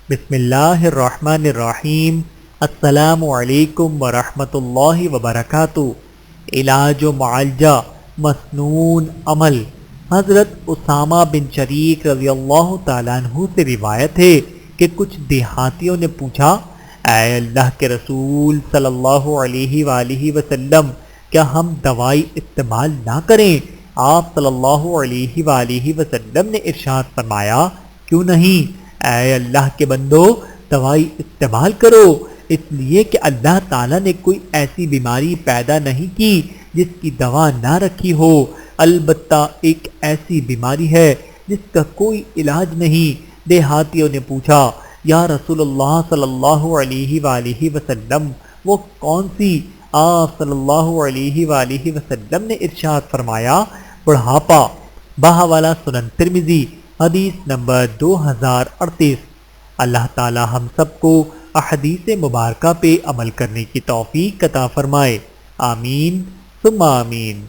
بسم اللہ الرحمن الرحیم۔ السلام علیکم ورحمۃ اللہ وبرکاتہ۔ علاج و معالجہ مسنون عمل۔ حضرت اسامہ بن شریک رضی اللہ تعالیٰ عنہ سے روایت ہے کہ کچھ دیہاتیوں نے پوچھا، اے اللہ کے رسول صلی اللہ علیہ وآلہ وسلم، کیا ہم دوائی استعمال نہ کریں؟ آپ صلی اللہ علیہ وآلہ وسلم نے ارشاد فرمایا، کیوں نہیں؟ اے اللہ کے بندو، دوائی استعمال کرو، اس لیے کہ اللہ تعالیٰ نے کوئی ایسی بیماری پیدا نہیں کی جس کی دوا نہ رکھی ہو۔ البتہ ایک ایسی بیماری ہے جس کا کوئی علاج نہیں۔ دیہاتیوں نے پوچھا، یا رسول اللہ صلی اللہ علیہ وآلہ وسلم، وہ کون سی؟ آپ صلی اللہ علیہ وآلہ وسلم نے ارشاد فرمایا، بڑھاپا۔ بہاولہ سنن ترمذی، حدیث نمبر 2038۔ اللہ تعالی ہم سب کو احادیث مبارکہ پہ عمل کرنے کی توفیق عطا فرمائے، آمین ثم آمین۔